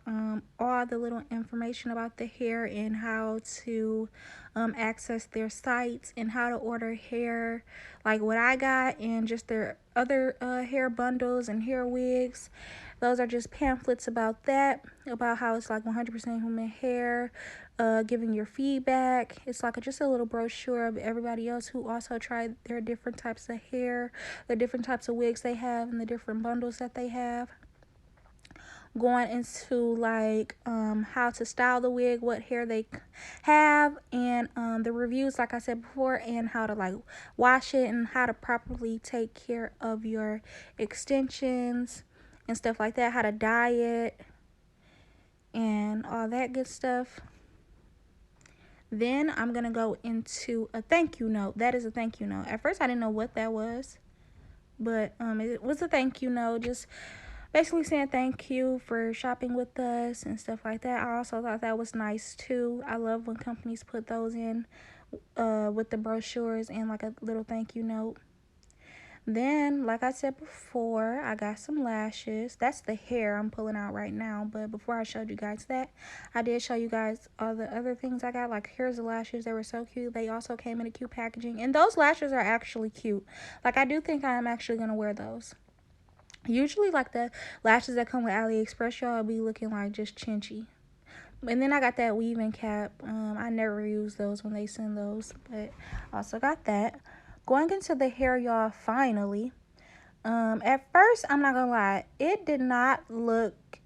y'all all the little information about the hair and how to access their sites and how to order hair, like what I got, and just their other hair bundles and hair wigs. Those are just pamphlets about that, about how it's like 100% human hair, giving your feedback. It's like just a little brochure of everybody else who also tried their different types of hair, the different types of wigs they have, and the different bundles that they have. Going into like how to style the wig, what hair they have, and the reviews, like I said before, and how to like wash it and how to properly take care of your extensions and stuff like that, how to dye it and all that good stuff. Then I'm gonna go into a thank you note. That is a thank you note. At first I didn't know what that was, but it was a thank you note, just basically saying thank you for shopping with us and stuff like that. I also thought that was nice too. I love when companies put those in with the brochures and like a little thank you note. Then, like I said before, I got some lashes. That's the hair I'm pulling out right now. But before I showed you guys that, I did show you guys all the other things I got. Like, here's the lashes. They were so cute. They also came in a cute packaging. And those lashes are actually cute. Like, I do think I am actually going to wear those. Usually, like, the lashes that come with AliExpress, y'all be looking like just chinchy. And then I got that weaving cap. I never use those when they send those. But also got that. Going into the hair, y'all, finally. At first, I'm not gonna lie, it did not look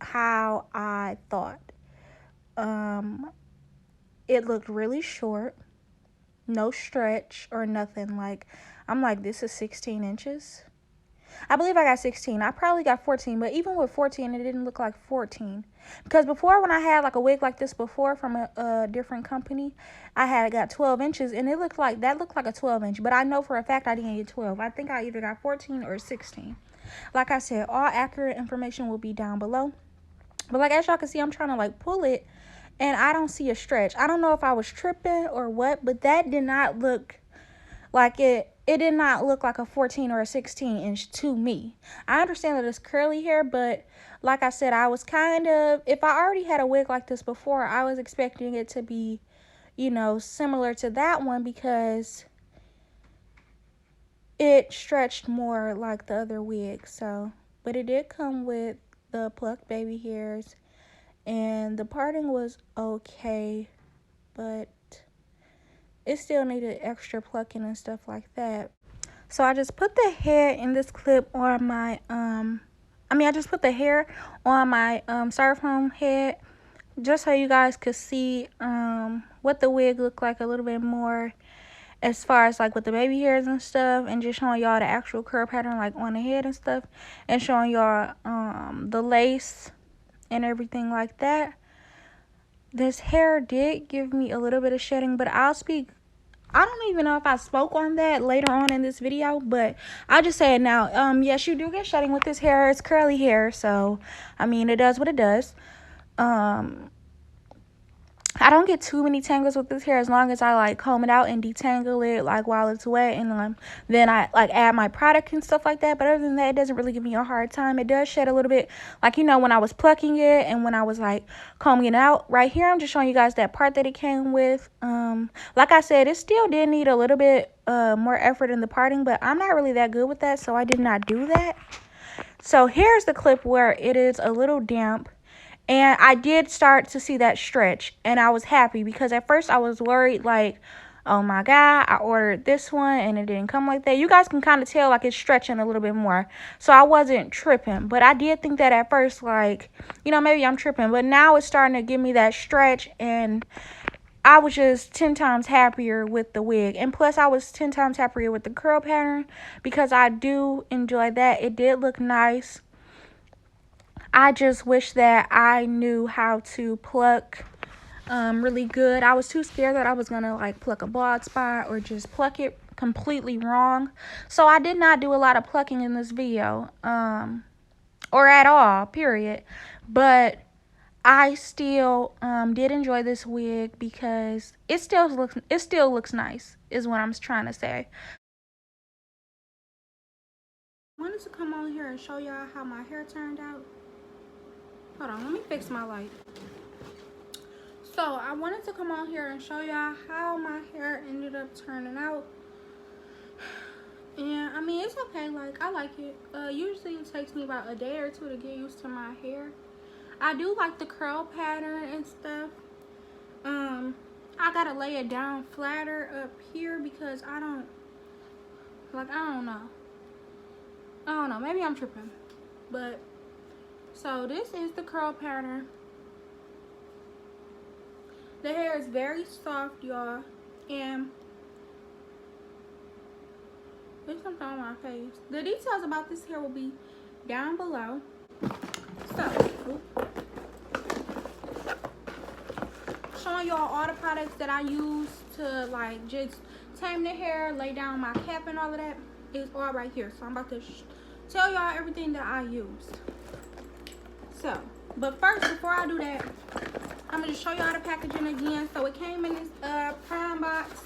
how I thought. It looked really short, no stretch or nothing. Like, I'm like, this is 16 inches. I believe I got 16. I probably got 14, but even with 14, it didn't look like 14. Because before, when I had like a wig like this before from a different company, I had got 12 inches, and it looked like a 12 inch. But I know for a fact I didn't get 12. I think I either got 14 or 16. Like I said, all accurate information will be down below. But like as y'all can see, I'm trying to like pull it, and I don't see a stretch. I don't know if I was tripping or what, but that did not look like it did not look like a 14 or a 16 inch to me. I understand that it's curly hair, but like I said, I was kind of, if I already had a wig like this before, I was expecting it to be, you know, similar to that one because it stretched more like the other wig. So, but it did come with the plucked baby hairs, and the parting was okay, but it still needed extra plucking and stuff like that. So I just put the hair in this clip on my I just put the hair on my styrofoam head just so you guys could see what the wig looked like a little bit more, as far as like with the baby hairs and stuff, and just showing y'all the actual curl pattern like on the head and stuff, and showing y'all the lace and everything like that. This hair did give me a little bit of shedding, but I don't even know if I spoke on that later on in this video, but I'll just say it now. Yes, you do get shedding with this hair. It's curly hair, so I mean, it does what it does. I don't get too many tangles with this hair as long as I like comb it out and detangle it like while it's wet, and then I like add my product and stuff like that. But other than that, it doesn't really give me a hard time. It does shed a little bit, like, you know, when I was plucking it and when I was like combing it out. Right here, I'm just showing you guys that part that it came with. Like I said, it still did need a little bit more effort in the parting, but I'm not really that good with that, so I did not do that. So here's the clip where it is a little damp. And I did start to see that stretch, and I was happy because at first I was worried, like, oh my God, I ordered this one and it didn't come like that. You guys can kind of tell like it's stretching a little bit more. So I wasn't tripping, but I did think that at first, like, you know, maybe I'm tripping, but now it's starting to give me that stretch, and I was just 10 times happier with the wig. And plus I was 10 times happier with the curl pattern because I do enjoy that. It did look nice. I just wish that I knew how to pluck really good. I was too scared that I was gonna like pluck a bald spot or just pluck it completely wrong. So I did not do a lot of plucking in this video, or at all, period. But I still did enjoy this wig because it still looks nice, is what I'm trying to say. I wanted to come on here and show y'all how my hair turned out. Hold on, let me fix my light. So I wanted to come on here and show y'all how my hair ended up turning out. And I mean, it's okay, like I like it. Usually it takes me about a day or two to get used to my hair. I do like the curl pattern and stuff. I gotta lay it down flatter up here because I don't know, maybe I'm tripping. But so this is the curl pattern. The hair is very soft, y'all, and there's something on my face. The details about this hair will be down below. So, showing y'all all the products that I use to like just tame the hair, lay down my cap and all of that is all right here. So I'm about to tell y'all everything that I used. So, but first, before I do that, I'm gonna just show y'all the packaging again. So it came in this prime box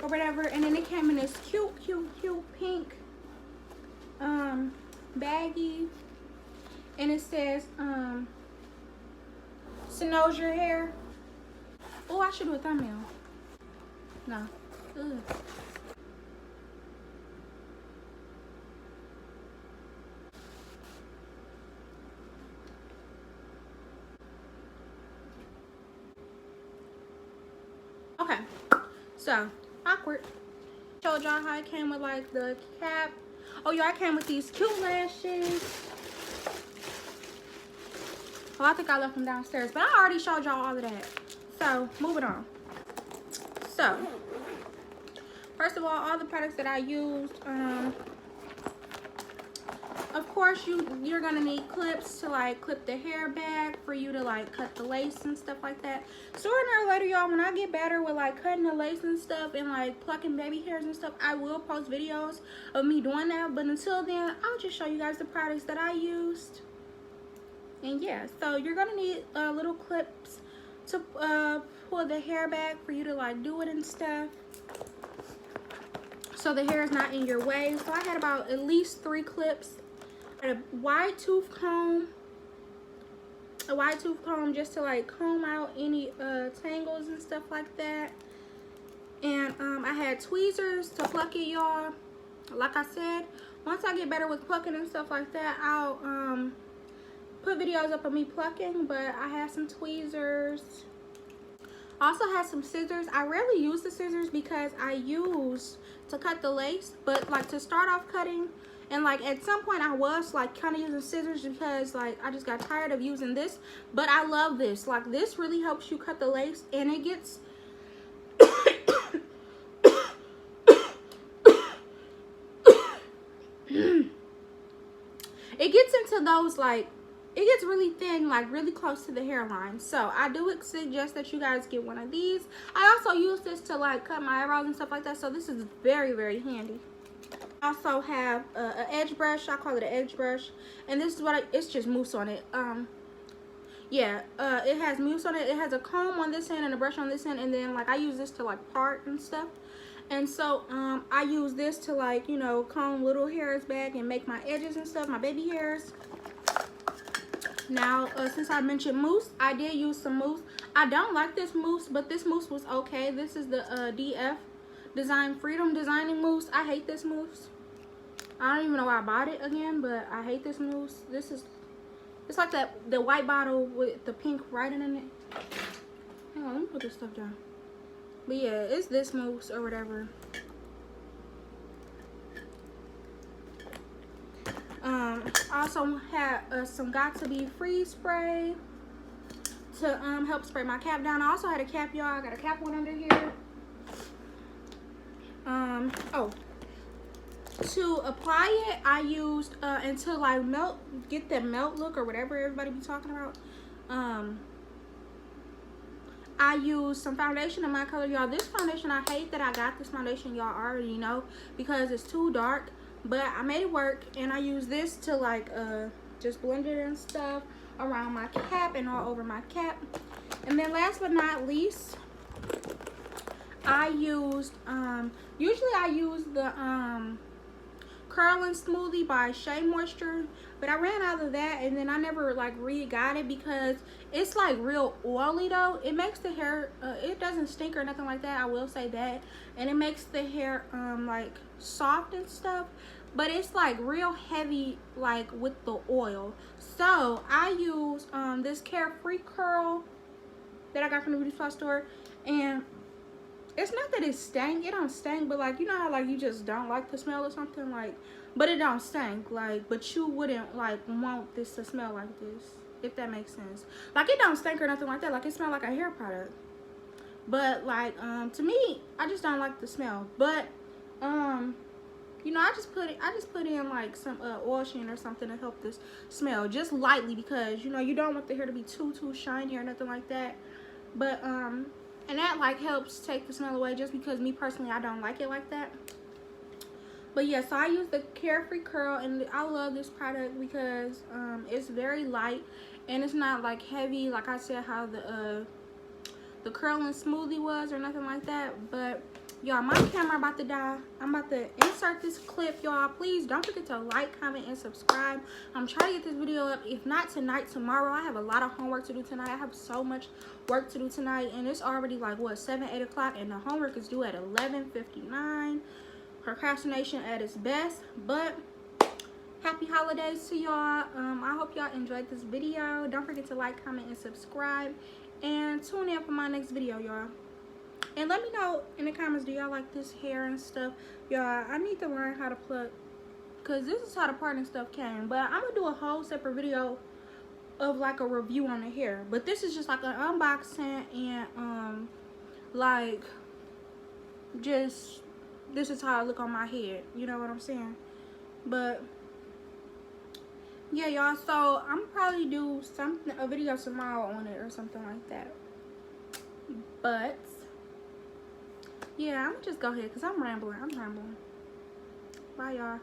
or whatever, and then it came in this cute pink baggie, and it says CYNOSURE hair. Oh, I should do a thumbnail. No. Ugh. Okay, so awkward. Showed y'all how it came with like the cap. Oh, y'all, I came with these cute lashes. Oh, I think I left them downstairs, but I already showed y'all all of that. So moving on. So first of all the products that I used, of course you're gonna need clips to like clip the hair back for you to like cut the lace and stuff like that. Sooner or later, y'all, when I get better with like cutting the lace and stuff and like plucking baby hairs and stuff, I will post videos of me doing that. But until then, I'll just show you guys the products that I used. And yeah, so you're gonna need little clips to pull the hair back for you to like do it and stuff, so the hair is not in your way. So I had about at least 3 clips. I had a wide tooth comb just to like comb out any tangles and stuff like that. And I had tweezers to pluck it, y'all. Like I said, once I get better with plucking and stuff like that, I'll put videos up of me plucking. But I have some tweezers. I also have some scissors. I rarely use the scissors because I use to cut the lace, but like to start off cutting, and like at some point I was like kind of using scissors because like I just got tired of using this. But I love this. Like this really helps you cut the lace, and it gets it gets into those like, it gets really thin, like really close to the hairline. So I do suggest that you guys get one of these. I also use this to like cut my eyebrows and stuff like that. So this is very, very handy. I also have an edge brush. I call it an edge brush. And this is what it's just mousse on it. Yeah, it has mousse on it. It has a comb on this end and a brush on this end. And then like I use this to like part and stuff. And so I use this to like, you know, comb little hairs back and make my edges and stuff, my baby hairs. Now, since I mentioned mousse, I did use some mousse. I don't like this mousse, but this mousse was okay. This is the DF Design Freedom Designing Mousse. I hate this mousse. I don't even know why I bought it again, but I hate this mousse. It's like the white bottle with the pink writing in it. Hang on, let me put this stuff down. But yeah, it's this mousse or whatever. I also had some Got To Be Free spray to help spray my cap down. I also had a cap, y'all. I got a cap one under here. To apply it, I used until like get that melt look or whatever everybody be talking about. I used some foundation in my color, y'all. This foundation, I hate that I got this foundation, y'all already know, because it's too dark. But I made it work, and I use this to like just blend it and stuff around my cap and all over my cap. And then last but not least, I used usually I use the Curl and Smoothie by Shea Moisture. But I ran out of that, and then I never like re-got it because it's like real oily though. It makes the hair, it doesn't stink or nothing like that, I will say that. And it makes the hair like soft and stuff, but it's like real heavy like with the oil. So I use this Carefree Curl that I got from the beauty supply store, and it's not that it stank, it don't stink, but like, you know how like you just don't like the smell or something, like, but it don't stink, like, but you wouldn't like want this to smell like this, if that makes sense. Like, it don't stink or nothing like that, like it smells like a hair product, but like to me, I just don't like the smell. But you know, I just put in like some oil sheen or something to help this smell, just lightly, because you know you don't want the hair to be too shiny or nothing like that. But and that like helps take the smell away, just because me personally, I don't like it like that. But yeah, so I use the Carefree Curl, and I love this product because it's very light and it's not like heavy, like I said how the curling smoothie was or nothing like that. But y'all, my camera about to die. I'm about to insert this clip, y'all. Please don't forget to like, comment, and subscribe. I'm trying to get this video up, if not tonight, tomorrow. I have a lot of homework to do tonight. I have so much work to do tonight, and it's already like what, 7-8 o'clock, and the homework is due at 11:59. Procrastination at its best. But happy holidays to y'all. I hope y'all enjoyed this video. Don't forget to like, comment, and subscribe, and tune in for my next video, y'all. And let me know in the comments, do y'all like this hair and stuff? Y'all, I need to learn how to pluck, because this is how the part and stuff came. But I'm gonna do a whole separate video of like a review on the hair, but this is just like an unboxing, and like, just this is how I look on my head, you know what I'm saying? But yeah, y'all, so I'm probably do a video tomorrow on it or something like that. But yeah, I'm gonna just go ahead because I'm rambling. Bye, y'all.